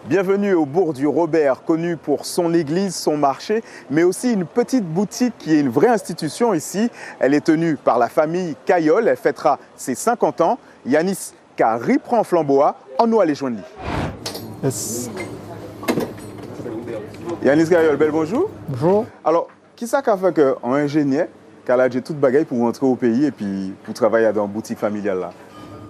Bienvenue au bourg du Robert, connu pour son église, son marché, mais aussi une petite boutique qui est une vraie institution ici. Elle est tenue par la famille Cayol, elle fêtera ses 50 ans. Yanis Kari prend flamboa, on nous aller joindre. Yes. Yanis Kayol, bel bonjour. Bonjour. Alors, qui ça qu'a fait qu'un ingénieur qui a toute bagaille pour rentrer au pays et puis pour travailler dans une boutique familiale là?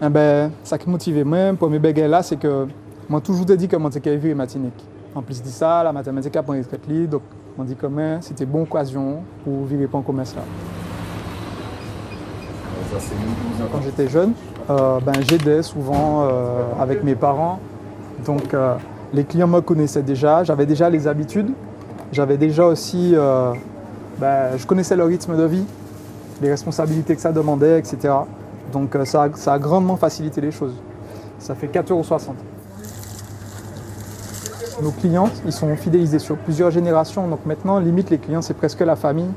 Eh ben, ça qui motive moi, pour mes bagailles là, c'est que moi toujours dit que moi c'est vivre matinique. En plus de ça, la mathématique a pris retraite libre, donc on dit quand même c'était une bonne occasion pour vivre en commerce là. Quand j'étais jeune, j'aidais souvent avec mes parents, donc les clients me connaissaient déjà, j'avais déjà les habitudes, j'avais déjà aussi, je connaissais le rythme de vie, les responsabilités que ça demandait, etc. Donc ça a grandement facilité les choses. Ça fait 4,60 €. Nos clients, ils sont fidélisés sur plusieurs générations. Donc maintenant, limite, les clients, c'est presque la famille.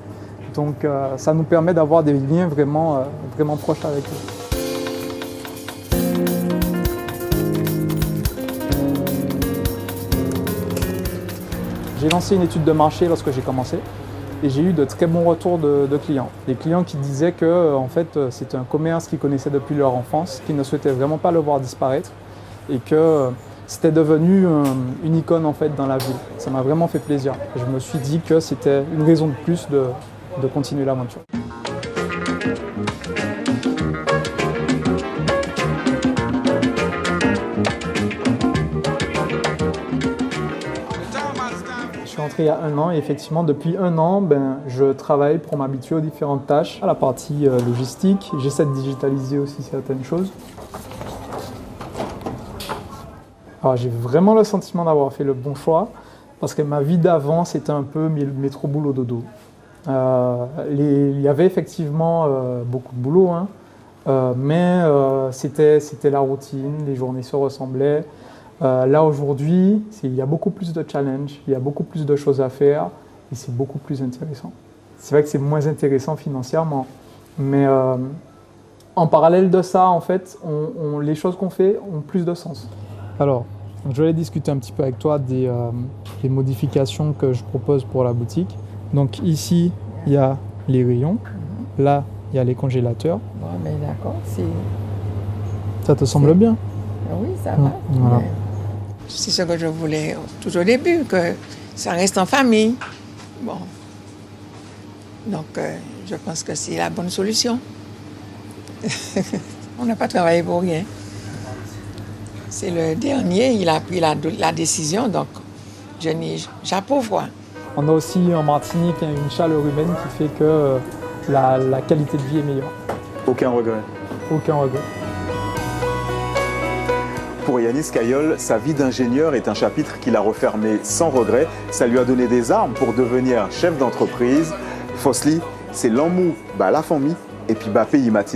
Donc ça nous permet d'avoir des liens vraiment proches avec eux. J'ai lancé une étude de marché lorsque j'ai commencé. Et j'ai eu de très bons retours de clients. Des clients qui disaient que en fait, c'était un commerce qu'ils connaissaient depuis leur enfance, qu'ils ne souhaitaient vraiment pas le voir disparaître et que c'était devenu une icône en fait, dans la ville. Ça m'a vraiment fait plaisir. Je me suis dit que c'était une raison de plus de continuer l'aventure. Je suis entré il y a 1 an et effectivement depuis 1 an, je travaille pour m'habituer aux différentes tâches. À la partie logistique, j'essaie de digitaliser aussi certaines choses. Alors j'ai vraiment le sentiment d'avoir fait le bon choix parce que ma vie d'avant c'était un peu métro boulot dodo. Il y avait effectivement beaucoup de boulot, mais c'était la routine, les journées se ressemblaient. Là aujourd'hui, il y a beaucoup plus de challenges, il y a beaucoup plus de choses à faire et c'est beaucoup plus intéressant. C'est vrai que c'est moins intéressant financièrement, mais en parallèle de ça, en fait, les choses qu'on fait ont plus de sens. Alors, je voulais discuter un petit peu avec toi des modifications que je propose pour la boutique. Donc ici, il y a les rayons, là, il y a les congélateurs. Bon, mais d'accord, Ça te semble bien? Oui, ça va. Voilà. C'est ce que je voulais tout au début, que ça reste en famille. Bon. Donc, je pense que c'est la bonne solution. On n'a pas travaillé pour rien. C'est le dernier, il a pris la décision, donc j'approuve. On a aussi en Martinique une chaleur humaine qui fait que la qualité de vie est meilleure. Aucun regret? Aucun regret. Pour Yanis Kayol, sa vie d'ingénieur est un chapitre qu'il a refermé sans regret. Ça lui a donné des armes pour devenir chef d'entreprise. Fosli, c'est l'amour, la famille et puis pays matin.